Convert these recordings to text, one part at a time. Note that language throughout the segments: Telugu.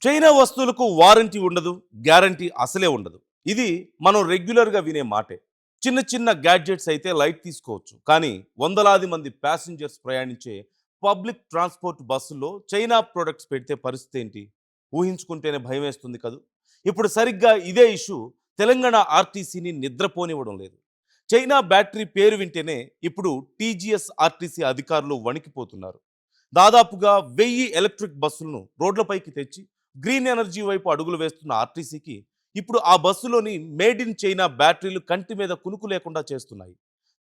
చైనా వస్తువులకు వారంటీ ఉండదు, గ్యారంటీ అసలే ఉండదు. ఇది మనం రెగ్యులర్‌గా వినే మాటే. చిన్న చిన్న గ్యాడ్జెట్స్ అయితే లైట్ తీసుకోవచ్చు. కానీ వందలాది మంది ప్యాసింజర్స్ ప్రయాణించే పబ్లిక్ ట్రాన్స్‌పోర్ట్ బస్సుల్లో చైనా ప్రొడక్ట్స్ పెడితే పరిస్థితి ఏంటి? ఊహించుకుంటేనే భయమేస్తుంది కదూ! ఇప్పుడు సరిగ్గా ఇదే ఇష్యూ తెలంగాణ ఆర్టీసీని నిద్రపోనివ్వడం లేదు. చైనా బ్యాటరీ పేరు వింటేనే ఇప్పుడు టీజీఎస్ ఆర్టీసీ అధికారులు వణికిపోతున్నారు. దాదాపుగా 1000 ఎలక్ట్రిక్ బస్సులను రోడ్లపైకి తెచ్చి గ్రీన్ ఎనర్జీ వైపు అడుగులు వేస్తున్న ఆర్టీసీకి ఇప్పుడు ఆ బస్సులోని మేడ్ ఇన్ చైనా బ్యాటరీలు కంటి మీద కునుకు లేకుండా చేస్తున్నాయి.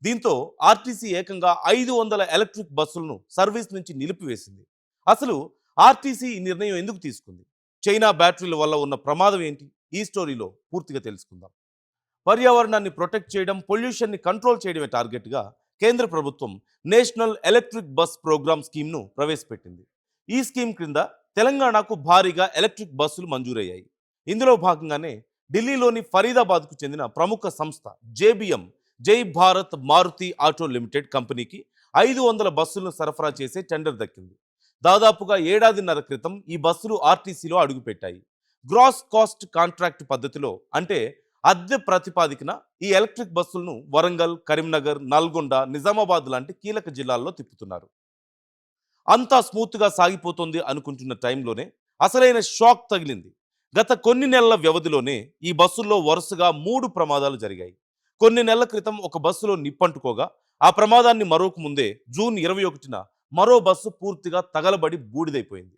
దీంతో ఆర్టీసీ ఏకంగా 500 ఎలక్ట్రిక్ బస్సులను సర్వీస్ నుంచి నిలిపివేసింది. అసలు ఆర్టీసీ ఈ నిర్ణయం ఎందుకు తీసుకుంది? చైనా బ్యాటరీల వల్ల ఉన్న ప్రమాదం ఏంటి? ఈ స్టోరీలో పూర్తిగా తెలుసుకుందాం. పర్యావరణాన్ని ప్రొటెక్ట్ చేయడం, పొల్యూషన్ని కంట్రోల్ చేయడమే టార్గెట్గా కేంద్ర ప్రభుత్వం నేషనల్ ఎలక్ట్రిక్ బస్ ప్రోగ్రామ్ స్కీమ్ను ప్రవేశపెట్టింది. ఈ స్కీమ్ క్రింద తెలంగాణకు భారీగా ఎలక్ట్రిక్ బస్సులు మంజూరయ్యాయి. ఇందులో భాగంగానే ఢిల్లీలోని ఫరీదాబాద్కు చెందిన ప్రముఖ సంస్థ జేబీఎం జై భారత్ మారుతి ఆటో లిమిటెడ్ కంపెనీకి 500 బస్సులను సరఫరా చేసే టెండర్ దక్కింది. దాదాపుగా ఏడాదిన్నర క్రితం ఈ బస్సులు ఆర్టీసీలో అడుగుపెట్టాయి. గ్రాస్ కాస్ట్ కాంట్రాక్ట్ పద్ధతిలో, అంటే అద్దె ప్రతిపాదికన ఈ ఎలక్ట్రిక్ బస్సులను వరంగల్, కరీంనగర్, నల్గొండ, నిజామాబాద్ లాంటి కీలక జిల్లాల్లో తిప్పుతున్నారు. అంతా స్మూత్గా సాగిపోతుంది అనుకుంటున్న టైంలోనే అసలైన షాక్ తగిలింది. గత కొన్ని నెలల వ్యవధిలోనే ఈ బస్సుల్లో వరుసగా 3 ప్రమాదాలు జరిగాయి. కొన్ని నెలల క్రితం ఒక బస్సులో నిప్పంటుకోగా ఆ ప్రమాదాన్ని మరోకు ముందే జూన్ 21న మరో బస్సు పూర్తిగా తగలబడి బూడిదైపోయింది.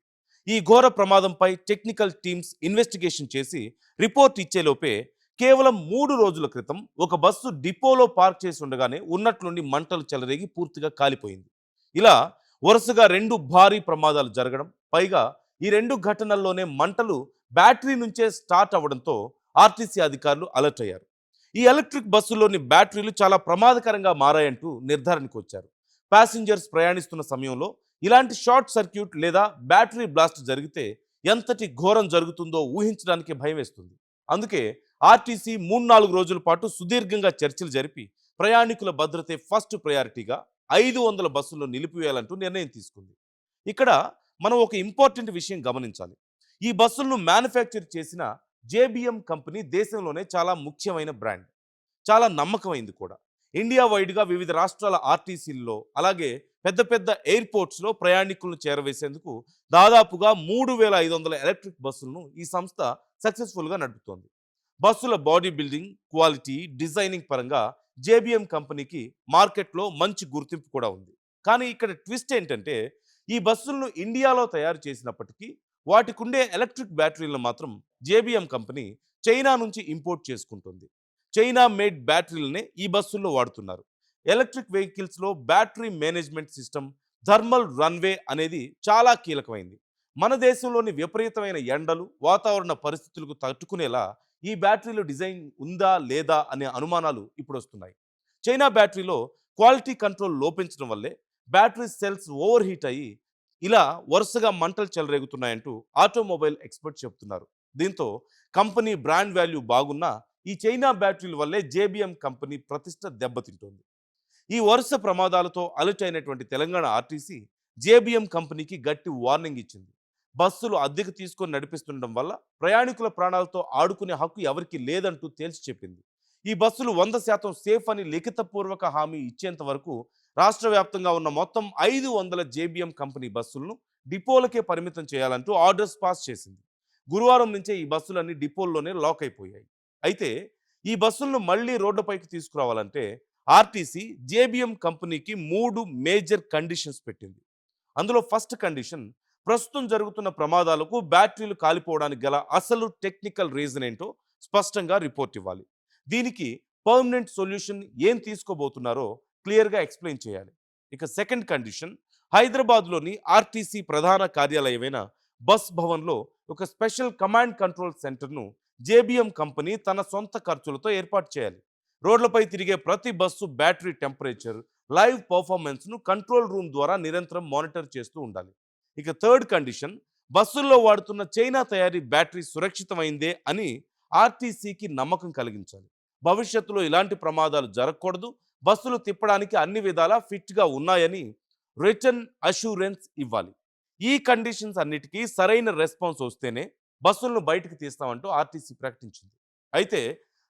ఈ ఘోర ప్రమాదంపై టెక్నికల్ టీమ్స్ ఇన్వెస్టిగేషన్ చేసి రిపోర్ట్ ఇచ్చేలోపే కేవలం 3 రోజుల క్రితం ఒక బస్సు డిపోలో పార్క్ చేసి ఉండగానే ఉన్నట్లుండి మంటలు చెలరేగి పూర్తిగా కాలిపోయింది. ఇలా వరుసగా 2 భారీ ప్రమాదాలు జరగడం, పైగా ఈ 2 ఘటనల్లోనే మంటలు బ్యాటరీ నుంచే స్టార్ట్ అవ్వడంతో ఆర్టీసీ అధికారులు అలర్ట్ అయ్యారు. ఈ ఎలక్ట్రిక్ బస్సుల్లోని బ్యాటరీలు చాలా ప్రమాదకరంగా మారాయంటూ నిర్ధారణకు వచ్చారు. ప్యాసింజర్స్ ప్రయాణిస్తున్న సమయంలో ఇలాంటి షార్ట్ సర్క్యూట్ లేదా బ్యాటరీ బ్లాస్ట్ జరిగితే ఎంతటి ఘోరం జరుగుతుందో ఊహించడానికి భయమేస్తుంది. అందుకే ఆర్టీసీ 3-4 రోజుల పాటు సుదీర్ఘంగా చర్చలు జరిపి ప్రయాణికుల భద్రతే ఫస్ట్ ప్రయారిటీగా 500 బస్సులను నిలిపివేయాలంటూ నిర్ణయం తీసుకుంది. ఇక్కడ మనం ఒక ఇంపార్టెంట్ విషయం గమనించాలి. ఈ బస్సులను మ్యానుఫ్యాక్చర్ చేసిన జేబీఎం కంపెనీ దేశంలోనే చాలా ముఖ్యమైన బ్రాండ్. చాలా నమ్మకమైంది కూడా. ఇండియా వైడ్గా వివిధ రాష్ట్రాల ఆర్టీసీల్లో, అలాగే పెద్ద పెద్ద ఎయిర్పోర్ట్స్లో ప్రయాణికులను చేరవేసేందుకు దాదాపుగా 3500 ఎలక్ట్రిక్ బస్సులను ఈ సంస్థ సక్సెస్ఫుల్గా నడుపుతోంది. బస్సుల బాడీ బిల్డింగ్, క్వాలిటీ, డిజైనింగ్ పరంగా జేబీఎం కంపెనీకి మార్కెట్లో మంచి గుర్తింపు కూడా ఉంది. కానీ ఇక్కడ ట్విస్ట్ ఏంటంటే, ఈ బస్సులను ఇండియాలో తయారు చేసినప్పటికీ వాటికుండే ఎలక్ట్రిక్ బ్యాటరీలను మాత్రం జేబీఎం కంపెనీ చైనా నుంచి ఇంపోర్ట్ చేసుకుంటుంది. చైనా మేడ్ బ్యాటరీలనే ఈ బస్సుల్లో వాడుతున్నారు. ఎలక్ట్రిక్ వెహికల్స్లో battery management system, thermal runway అనేది చాలా కీలకమైంది. మన దేశంలోని విపరీతమైన ఎండలు, వాతావరణ పరిస్థితులకు తట్టుకునేలా ఈ బ్యాటరీలో డిజైన్ ఉందా లేదా అనే అనుమానాలు ఇప్పుడు వస్తున్నాయి. చైనా బ్యాటరీలో క్వాలిటీ కంట్రోల్ లోపించడం వల్లే బ్యాటరీ సెల్స్ ఓవర్ హీట్ అయ్యి ఇలా వరుసగా మంటలు చెలరేగుతున్నాయంటూ ఆటోమొబైల్ ఎక్స్పర్ట్ చెబుతున్నారు. దీంతో కంపెనీ బ్రాండ్ వాల్యూ బాగున్నా ఈ చైనా బ్యాటరీల వల్లే జేబీఎం కంపెనీ ప్రతిష్ట దెబ్బతింటోంది. ఈ వరుస ప్రమాదాలతో అలర్ట్ అయినటువంటి తెలంగాణ ఆర్టీసీ జేబీఎం కంపెనీకి గట్టి వార్నింగ్ ఇచ్చింది. బస్సులు అద్దెకు తీసుకొని నడిపిస్తుండడం వల్ల ప్రయాణికుల ప్రాణాలతో ఆడుకునే హక్కు ఎవరికీ లేదంటూ తేల్చి చెప్పింది. ఈ బస్సులు 100% సేఫ్ అని లిఖితపూర్వక హామీ ఇచ్చేంత వరకు రాష్ట్ర వ్యాప్తంగా ఉన్న మొత్తం 500 జేబీఎం కంపెనీ బస్సులను డిపోలకే పరిమితం చేయాలంటూ ఆర్డర్స్ పాస్ చేసింది. గురువారం నుంచే ఈ బస్సులన్నీ డిపోల్లోనే లాక్ అయిపోయాయి. అయితే ఈ బస్సులను మళ్లీ రోడ్డుపైకి తీసుకురావాలంటే ఆర్టీసీ జేబీఎం కంపెనీకి 3 మేజర్ కండిషన్స్ పెట్టింది. అందులో ఫస్ట్ కండిషన్, ప్రస్తుతం జరుగుతున్న ప్రమాదాలకు బ్యాటరీలు కాలిపోవడానికి గల అసలు టెక్నికల్ రీజన్ ఏంటో స్పష్టంగా రిపోర్ట్ ఇవ్వాలి. దీనికి పర్మనెంట్ సొల్యూషన్ ఏం తీసుకోబోతున్నారో క్లియర్గా ఎక్స్ప్లెయిన్ చేయాలి. ఇక సెకండ్ కండిషన్, హైదరాబాద్లోని ఆర్టీసీ ప్రధాన కార్యాలయమైన బస్ భవన్లో ఒక స్పెషల్ కమాండ్ కంట్రోల్ సెంటర్ను జేబీఎం కంపెనీ తన సొంత ఖర్చులతో ఏర్పాటు చేయాలి. రోడ్లపై తిరిగే ప్రతి బస్సు బ్యాటరీ టెంపరేచర్, లైవ్ పర్ఫార్మెన్స్ను కంట్రోల్ రూమ్ ద్వారా నిరంతరం మానిటర్ చేస్తూ ఉండాలి. ఇక థర్డ్ కండిషన్, బస్సుల్లో వాడుతున్న చైనా తయారీ బ్యాటరీ సురక్షితమైందే అని ఆర్టీసీకి నమ్మకం కలిగించాలి. భవిష్యత్తులో ఇలాంటి ప్రమాదాలు జరగకూడదు, బస్సులు తిప్పడానికి అన్ని విధాలా ఫిట్గా ఉన్నాయని రిటర్న్ అష్యూరెన్స్ ఇవ్వాలి. ఈ కండిషన్స్ అన్నిటికీ సరైన రెస్పాన్స్ వస్తేనే బస్సులను బయటకు తీస్తామంటూ ఆర్టీసీ ప్రకటించింది. అయితే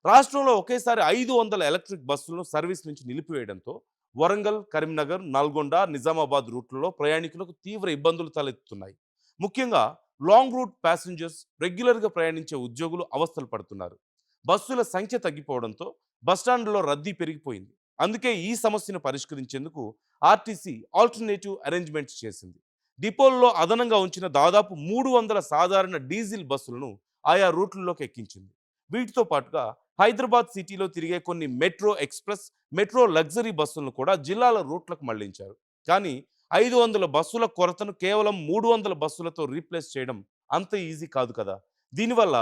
రాష్ట్రంలో ఒకేసారి 500 ఎలక్ట్రిక్ బస్సులను సర్వీస్ నుంచి నిలిపివేయడంతో వరంగల్, కరీంనగర్, నల్గొండ, నిజామాబాద్ రూట్లలో ప్రయాణికులకు తీవ్ర ఇబ్బందులు తలెత్తుతున్నాయి. ముఖ్యంగా లాంగ్ రూట్ ప్యాసింజర్స్, రెగ్యులర్గా ప్రయాణించే ఉద్యోగులు అవస్థలు పడుతున్నారు. బస్సుల సంఖ్య తగ్గిపోవడంతో బస్టాండ్లో రద్దీ పెరిగిపోయింది. అందుకే ఈ సమస్యను పరిష్కరించేందుకు ఆర్టీసీ ఆల్టర్నేటివ్ అరేంజ్మెంట్స్ చేసింది. డిపోల్లో అదనంగా ఉంచిన దాదాపు 300 సాధారణ డీజిల్ బస్సులను ఆయా రూట్లలోకి ఎక్కించింది. వీటితో పాటుగా హైదరాబాద్ సిటీలో తిరిగే కొన్ని మెట్రో ఎక్స్‌ప్రెస్, మెట్రో లగ్జరీ బస్సులను కూడా జిల్లాల రూట్లకు మళ్లించారు. కానీ 500 బస్సుల కొరతను కేవలం 300 బస్సులతో రీప్లేస్ చేయడం అంత ఈజీ కాదు కదా! దీనివల్ల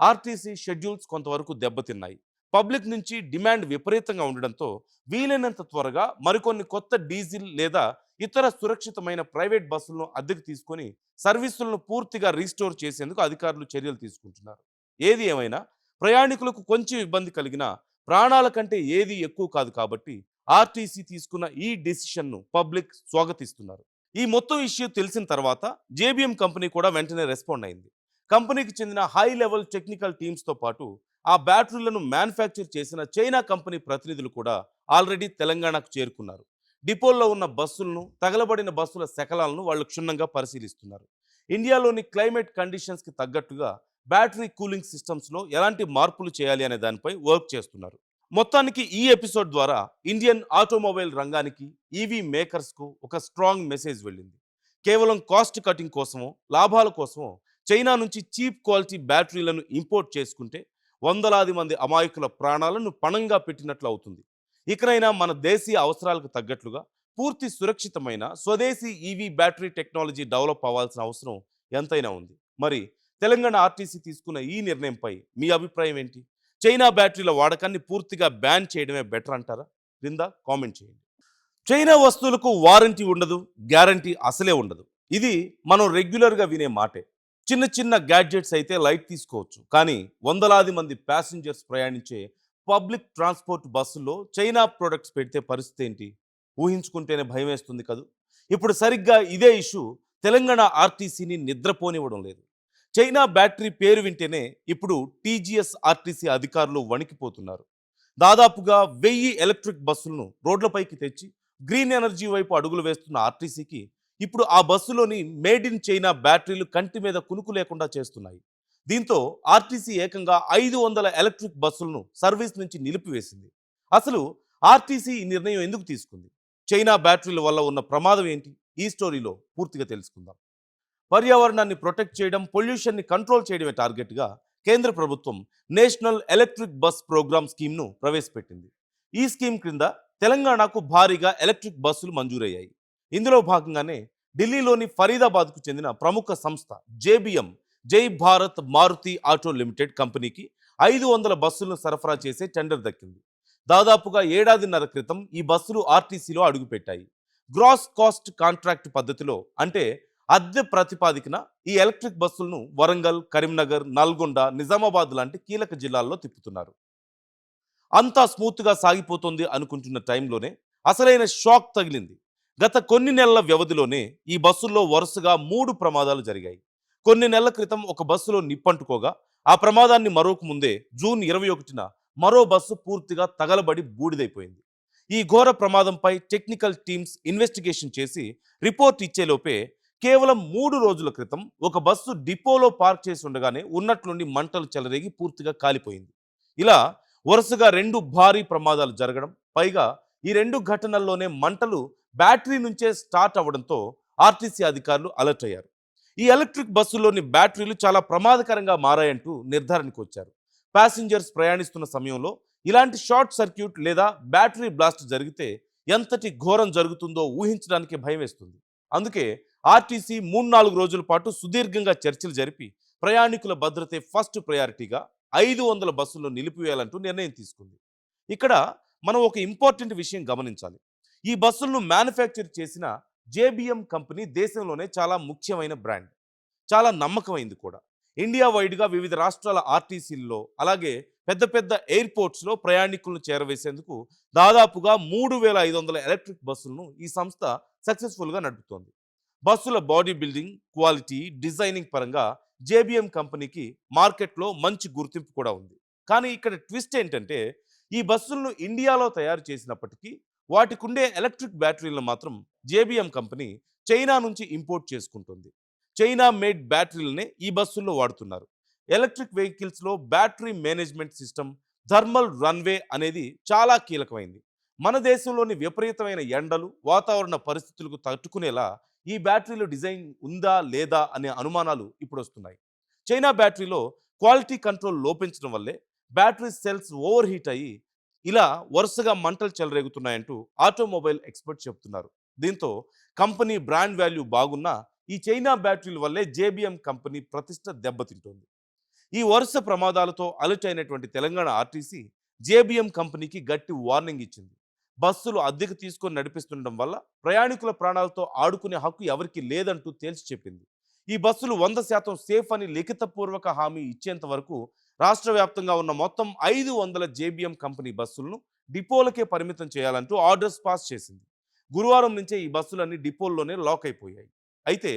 ఆర్టీసీ షెడ్యూల్స్ కొంతవరకు దెబ్బతిన్నాయి. పబ్లిక్ నుంచి డిమాండ్ విపరీతంగా ఉండడంతో వీలైనంత త్వరగా మరికొన్ని కొత్త డీజిల్ లేదా ఇతర సురక్షితమైన ప్రైవేట్ బస్సులను అద్దెకు తీసుకొని సర్వీసులను పూర్తిగా రీస్టోర్ చేసేందుకు అధికారులు చర్యలు తీసుకుంటున్నారు. ఏది ఏమైనా ప్రయాణికులకు కొంచెం ఇబ్బంది కలిగినా ప్రాణాల కంటే ఏది ఎక్కువ కాదు కాబట్టి ఆర్టీసీ తీసుకున్న ఈ డెసిషన్ను పబ్లిక్ స్వాగతిస్తున్నారు. ఈ మొత్తం ఇష్యూ తెలిసిన తర్వాత జేబీఎం కంపెనీ కూడా వెంటనే రెస్పాండ్ అయింది. కంపెనీకి చెందిన హై లెవెల్ టెక్నికల్ టీమ్స్తో పాటు ఆ బ్యాటరీలను మ్యానుఫ్యాక్చర్ చేసిన చైనా కంపెనీ ప్రతినిధులు కూడా ఆల్రెడీ తెలంగాణకు చేరుకున్నారు. డిపోల్లో ఉన్న బస్సులను, తగలబడిన బస్సుల శకలాలను వాళ్ళు క్షుణ్ణంగా పరిశీలిస్తున్నారు. ఇండియాలోని క్లైమేట్ కండిషన్స్కి తగ్గట్టుగా బ్యాటరీ కూలింగ్ సిస్టమ్స్లో ఎలాంటి మార్పులు చేయాలి అనే దానిపై వర్క్ చేస్తున్నారు. మొత్తానికి ఈ ఎపిసోడ్ ద్వారా ఇండియన్ ఆటోమొబైల్ రంగానికి, ఈవీ మేకర్స్కు ఒక స్ట్రాంగ్ మెసేజ్ వెళ్ళింది. కేవలం కాస్ట్ కటింగ్ కోసమో, లాభాల కోసమో చైనా నుంచి చీప్ క్వాలిటీ బ్యాటరీలను ఇంపోర్ట్ చేసుకుంటే వందలాది మంది అమాయకుల ప్రాణాలను పణంగా పెట్టినట్లు అవుతుంది. ఇకనైనా మన దేశీయ అవసరాలకు తగ్గట్లుగా పూర్తి సురక్షితమైన స్వదేశీ ఈవీ బ్యాటరీ టెక్నాలజీ డెవలప్ అవ్వాల్సిన అవసరం ఎంతైనా ఉంది. మరి తెలంగాణ ఆర్టీసీ తీసుకున్న ఈ నిర్ణయంపై మీ అభిప్రాయం ఏంటి? చైనా బ్యాటరీల వాడకాన్ని పూర్తిగా బ్యాన్ చేయడమే బెటర్ అంటారా? క్రింద కామెంట్ చేయండి. చైనా వస్తువులకు వారంటీ ఉండదు, గ్యారంటీ అసలే ఉండదు. ఇది మనం రెగ్యులర్గా వినే మాటే. చిన్న చిన్న గ్యాడ్జెట్స్ అయితే లైట్ తీసుకోవచ్చు, కానీ వందలాది మంది ప్యాసింజర్స్ ప్రయాణించే పబ్లిక్ ట్రాన్స్పోర్ట్ బస్సుల్లో చైనా ప్రొడక్ట్స్ పెడితే పరిస్థితి ఏంటి? ఊహించుకుంటేనే భయం వేస్తుంది కదూ. ఇప్పుడు సరిగ్గా ఇదే ఇష్యూ తెలంగాణ ఆర్టీసీని నిద్రపోనివ్వడం లేదు. చైనా బ్యాటరీ పేరు వింటేనే ఇప్పుడు టీజీఎస్ ఆర్టీసీ అధికారులు వణికిపోతున్నారు. దాదాపుగా 1000 ఎలక్ట్రిక్ బస్సులను రోడ్లపైకి తెచ్చి గ్రీన్ ఎనర్జీ వైపు అడుగులు వేస్తున్న ఆర్టీసీకి ఇప్పుడు ఆ బస్సులోని మేడ్ ఇన్ చైనా బ్యాటరీలు కంటి మీద కునుకు లేకుండా చేస్తున్నాయి. దీంతో ఆర్టీసీ ఏకంగా 500 ఎలక్ట్రిక్ బస్సులను సర్వీస్ నుంచి నిలిపివేసింది. అసలు ఆర్టీసీ ఈ నిర్ణయం ఎందుకు తీసుకుంది? చైనా బ్యాటరీల వల్ల ఉన్న ప్రమాదం ఏంటి? ఈ స్టోరీలో పూర్తిగా తెలుసుకుందాం. పర్యావరణాన్ని ప్రొటెక్ట్ చేయడం, పొల్యూషన్ని కంట్రోల్ చేయడమే టార్గెట్గా కేంద్ర ప్రభుత్వం నేషనల్ ఎలక్ట్రిక్ బస్ ప్రోగ్రామ్ స్కీమ్ను ప్రవేశపెట్టింది. ఈ స్కీమ్ క్రింద తెలంగాణకు భారీగా ఎలక్ట్రిక్ బస్సులు మంజూరయ్యాయి. ఇందులో భాగంగానే ఢిల్లీలోని ఫరీదాబాద్కు చెందిన ప్రముఖ సంస్థ జేబీఎం, జై భారత్ మారుతి ఆటో లిమిటెడ్ కంపెనీకి 500 బస్సులను సరఫరా చేసే టెండర్ దక్కింది. దాదాపుగా ఏడాదిన్నర క్రితం ఈ బస్సులు ఆర్టీసీలో అడుగుపెట్టాయి. గ్రాస్ కాస్ట్ కాంట్రాక్ట్ పద్ధతిలో, అంటే అద్దె ప్రతిపాదికన ఈ ఎలక్ట్రిక్ బస్సులను వరంగల్, కరీంనగర్, నల్గొండ, నిజామాబాద్ లాంటి కీలక జిల్లాల్లో తిప్పుతున్నారు. అంతా స్మూత్గా సాగిపోతుంది అనుకుంటున్న టైంలోనే అసలైన షాక్ తగిలింది. గత కొన్ని నెలల వ్యవధిలోనే ఈ బస్సుల్లో వరుసగా 3 ప్రమాదాలు జరిగాయి. కొన్ని నెలల క్రితం ఒక బస్సులో నిప్పంటుకోగా ఆ ప్రమాదాన్ని మరోకు ముందే జూన్ 21న మరో బస్సు పూర్తిగా తగలబడి బూడిదైపోయింది. ఈ ఘోర ప్రమాదంపై టెక్నికల్ టీమ్స్ ఇన్వెస్టిగేషన్ చేసి రిపోర్ట్ ఇచ్చేలోపే కేవలం 3 రోజుల క్రితం ఒక బస్సు డిపోలో పార్క్ చేసి ఉండగానే ఉన్నట్లుండి మంటలు చెలరేగి పూర్తిగా కాలిపోయింది. ఇలా వరుసగా 2 భారీ ప్రమాదాలు జరగడం, పైగా ఈ 2 ఘటనల్లోనే మంటలు బ్యాటరీ నుంచే స్టార్ట్ అవ్వడంతో ఆర్టీసీ అధికారులు అలర్ట్ అయ్యారు. ఈ ఎలక్ట్రిక్ బస్సుల్లోని బ్యాటరీలు చాలా ప్రమాదకరంగా మారాయంటూ నిర్ధారణకు వచ్చారు. ప్యాసింజర్స్ ప్రయాణిస్తున్న సమయంలో ఇలాంటి షార్ట్ సర్క్యూట్ లేదా బ్యాటరీ బ్లాస్ట్ జరిగితే ఎంతటి ఘోరం జరుగుతుందో ఊహించడానికి భయం వేస్తుంది. అందుకే ఆర్టీసీ 3-4 రోజుల పాటు సుదీర్ఘంగా చర్చలు జరిపి ప్రయాణికుల భద్రతే ఫస్ట్ ప్రయారిటీగా 500 బస్సులను నిలిపివేయాలంటూ నిర్ణయం తీసుకుంది. ఇక్కడ మనం ఒక ఇంపార్టెంట్ విషయం గమనించాలి. ఈ బస్సులను మ్యానుఫ్యాక్చర్ చేసిన జేబీఎం కంపెనీ దేశంలోనే చాలా ముఖ్యమైన బ్రాండ్, చాలా నమ్మకమైంది కూడా. ఇండియా వైడ్గా వివిధ రాష్ట్రాల ఆర్టీసీల్లో, అలాగే పెద్ద పెద్ద ఎయిర్పోర్ట్స్లో ప్రయాణికులను చేరవేసేందుకు దాదాపుగా 3500 ఎలక్ట్రిక్ బస్సులను ఈ సంస్థ సక్సెస్ఫుల్గా నడుపుతోంది. బస్సుల బాడీ బిల్డింగ్, క్వాలిటీ, డిజైనింగ్ పరంగా జేబీఎం కంపెనీకి మార్కెట్లో మంచి గుర్తింపు కూడా ఉంది. కానీ ఇక్కడ ట్విస్ట్ ఏంటంటే ఈ బస్సులను ఇండియాలో తయారు చేసినప్పటికీ వాటికుండే ఎలక్ట్రిక్ బ్యాటరీలను మాత్రం జేబీఎం కంపెనీ చైనా నుంచి ఇంపోర్ట్ చేసుకుంటుంది. చైనా మేడ్ బ్యాటరీలనే ఈ బస్సుల్లో వాడుతున్నారు. ఎలక్ట్రిక్ వెహికల్స్లో battery management system, thermal runway అనేది చాలా కీలకమైంది. మన దేశంలోని విపరీతమైన ఎండలు, వాతావరణ పరిస్థితులకు తట్టుకునేలా ఈ బ్యాటరీలో డిజైన్ ఉందా లేదా అనే అనుమానాలు ఇప్పుడు వస్తున్నాయి. చైనా బ్యాటరీలో క్వాలిటీ కంట్రోల్ లోపించడం వల్లే బ్యాటరీ సెల్స్ ఓవర్ హీట్ అయ్యి ఇలా వరుసగా మంటలు చెలరేగుతున్నాయంటూ ఆటోమొబైల్ ఎక్స్పర్ట్ చెప్తున్నారు. దీంతో కంపెనీ బ్రాండ్ వాల్యూ బాగున్నా ఈ చైనా బ్యాటరీల వల్లే జేబీఎం కంపెనీ ప్రతిష్ట దెబ్బతింటోంది. ఈ వరుస ప్రమాదాలతో అలర్ట్ అయినటువంటి తెలంగాణ ఆర్టీసీ జేబీఎం కంపెనీకి గట్టి వార్నింగ్ ఇచ్చింది. బస్సులు అద్దెకు తీసుకొని నడిపిస్తుండడం వల్ల ప్రయాణికుల ప్రాణాలతో ఆడుకునే హక్కు ఎవరికీ లేదంటూ తేల్చి చెప్పింది. ఈ బస్సులు 100% సేఫ్ అని లిఖితపూర్వక హామీ ఇచ్చేంత వరకు రాష్ట్ర వ్యాప్తంగా ఉన్న మొత్తం 500 జేబీఎం కంపెనీ బస్సులను డిపోలకే పరిమితం చేయాలంటూ ఆర్డర్స్ పాస్ చేసింది. గురువారం నుంచే ఈ బస్సులన్నీ డిపోల్లోనే లాక్ అయిపోయాయి. అయితే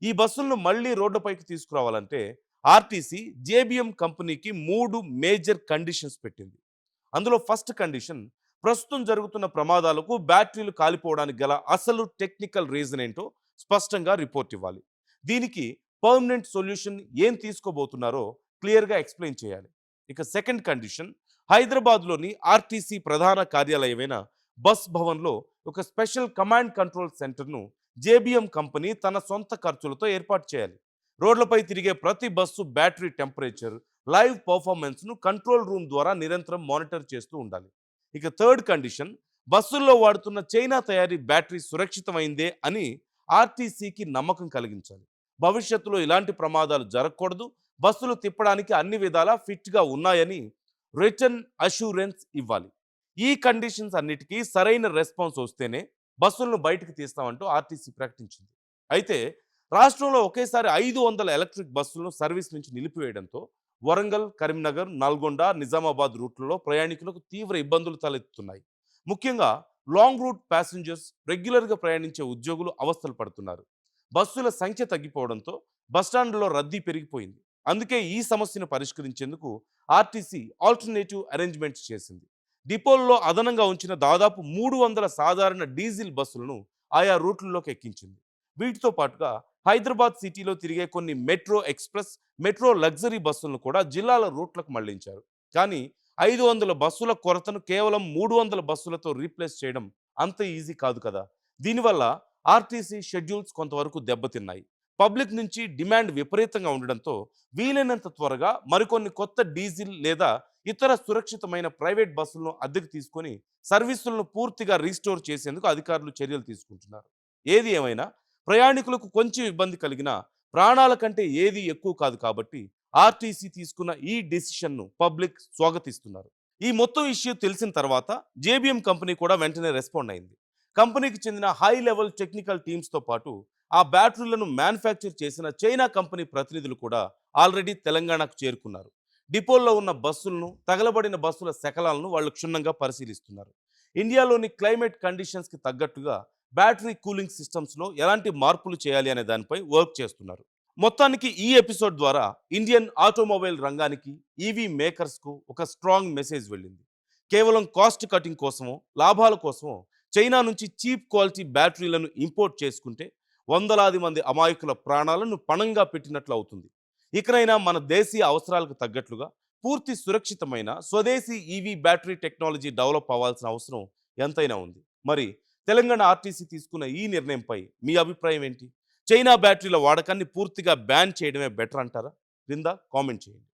ఈ బస్సులను మళ్లీ రోడ్డుపైకి తీసుకురావాలంటే ఆర్టీసీ జేబీఎం కంపెనీకి 3 మేజర్ కండిషన్స్ పెట్టింది. అందులో ఫస్ట్ కండిషన్, ప్రస్తుతం జరుగుతున్న ప్రమాదాలకు బ్యాటరీలు కాలిపోవడానికి గల అసలు టెక్నికల్ రీజన్ ఏంటో స్పష్టంగా రిపోర్ట్ ఇవ్వాలి. దీనికి పర్మనెంట్ సొల్యూషన్ ఏం తీసుకోబోతున్నారో క్లియర్గా ఎక్స్ప్లెయిన్ చేయాలి. ఇక సెకండ్ కండిషన్, హైదరాబాద్లోని ఆర్టీసీ ప్రధాన కార్యాలయమైన బస్ భవన్లో ఒక స్పెషల్ కమాండ్ కంట్రోల్ సెంటర్ను జేబీఎం కంపెనీ తన సొంత ఖర్చులతో ఏర్పాటు చేయాలి. రోడ్లపై తిరిగే ప్రతి బస్సు బ్యాటరీ టెంపరేచర్, లైవ్ పర్ఫార్మెన్స్ను కంట్రోల్ రూమ్ ద్వారా నిరంతరం మానిటర్ చేస్తూ ఉండాలి. ఇక థర్డ్ కండిషన్, బస్సుల్లో వాడుతున్న చైనా తయారీ బ్యాటరీ సురక్షితమైందే అని ఆర్టీసీకి నమ్మకం కలిగించాలి. భవిష్యత్తులో ఇలాంటి ప్రమాదాలు జరగకూడదు, బస్సులు తిప్పడానికి అన్ని విధాలా ఫిట్గా ఉన్నాయని రిటర్న్ అష్యూరెన్స్ ఇవ్వాలి. ఈ కండిషన్స్ అన్నిటికీ సరైన రెస్పాన్స్ వస్తేనే బస్సులను బయటకు తీస్తామంటూ ఆర్టీసీ ప్రకటించింది. అయితే రాష్ట్రంలో ఒకేసారి 500 ఎలక్ట్రిక్ బస్సులను సర్వీస్ నుంచి నిలిపివేయడంతో వరంగల్, కరీంనగర్, నల్గొండ, నిజామాబాద్ రూట్లలో ప్రయాణికులకు తీవ్ర ఇబ్బందులు తలెత్తుతున్నాయి. ముఖ్యంగా లాంగ్ రూట్ ప్యాసింజర్స్, రెగ్యులర్గా ప్రయాణించే ఉద్యోగులు అవస్థలు పడుతున్నారు. బస్సుల సంఖ్య తగ్గిపోవడంతో బస్టాండ్లో రద్దీ పెరిగిపోయింది. అందుకే ఈ సమస్యను పరిష్కరించేందుకు ఆర్టీసీ ఆల్టర్నేటివ్ అరేంజ్మెంట్స్ చేసింది. డిపోల్లో అదనంగా ఉంచిన దాదాపు 300 సాధారణ డీజిల్ బస్సులను ఆయా రూట్లలోకి ఎక్కించింది. వీటితో పాటుగా హైదరాబాద్ సిటీలో తిరిగే కొన్ని మెట్రో ఎక్స్ప్రెస్, మెట్రో లగ్జరీ బస్సులను కూడా జిల్లాల రూట్లకు మళ్లించారు. కానీ 500 బస్సుల కొరతను కేవలం 300 బస్సులతో రీప్లేస్ చేయడం అంత ఈజీ కాదు కదా. దీనివల్ల ఆర్టీసీ షెడ్యూల్స్ కొంతవరకు దెబ్బతిన్నాయి. పబ్లిక్ నుంచి డిమాండ్ విపరీతంగా ఉండడంతో వీలైనంత త్వరగా మరికొన్ని కొత్త డీజిల్ లేదా ఇతర సురక్షితమైన ప్రైవేట్ బస్సులను అద్దెకు తీసుకొని సర్వీసులను పూర్తిగా రీస్టోర్ చేసేందుకు అధికారులు చర్యలు తీసుకుంటున్నారు. ఏది ఏమైనా ప్రయాణికులకు కొంచెం ఇబ్బంది కలిగినా ప్రాణాల కంటే ఏది ఎక్కువ కాదు కాబట్టి ఆర్టీసీ తీసుకున్న ఈ డెసిషన్ను పబ్లిక్ స్వాగతిస్తున్నారు. ఈ మొత్తం ఇష్యూ తెలిసిన తర్వాత జేబీఎం కంపెనీ కూడా వెంటనే రెస్పాండ్ అయింది. కంపెనీకి చెందిన హై లెవెల్ టెక్నికల్ టీమ్స్తో పాటు ఆ బ్యాటరీలను మ్యానుఫ్యాక్చర్ చేసిన చైనా కంపెనీ ప్రతినిధులు కూడా ఆల్రెడీ తెలంగాణకు చేరుకున్నారు. డిపోల్లో ఉన్న బస్సులను, తగలబడిన బస్సుల శకలాలను వాళ్ళు క్షుణ్ణంగా పరిశీలిస్తున్నారు. ఇండియాలోని క్లైమేట్ కండిషన్స్కి తగ్గట్టుగా బ్యాటరీ కూలింగ్ సిస్టమ్స్లో ఎలాంటి మార్పులు చేయాలి అనే దానిపై వర్క్ చేస్తున్నారు. మొత్తానికి ఈ ఎపిసోడ్ ద్వారా ఇండియన్ ఆటోమొబైల్ రంగానికి, ఈవీ మేకర్స్కు ఒక స్ట్రాంగ్ మెసేజ్ వెళ్ళింది. కేవలం కాస్ట్ కటింగ్ కోసమో, లాభాల కోసమో చైనా నుంచి చీప్ క్వాలిటీ బ్యాటరీలను ఇంపోర్ట్ చేసుకుంటే వందలాది మంది అమాయకుల ప్రాణాలను పణంగా పెట్టినట్లు అవుతుంది. ఇకనైనా మన దేశీయ అవసరాలకు తగ్గట్లుగా పూర్తి సురక్షితమైన స్వదేశీ ఈవీ బ్యాటరీ టెక్నాలజీ డెవలప్ అవ్వాల్సిన అవసరం ఎంతైనా ఉంది. మరి తెలంగాణ ఆర్టీసీ తీసుకున్న ఈ నిర్ణయంపై మీ అభిప్రాయం ఏంటి? చైనా బ్యాటరీల వాడకాన్ని పూర్తిగా బ్యాన్ చేయడమే బెటర్ అంటారా? క్రింద కామెంట్ చేయండి.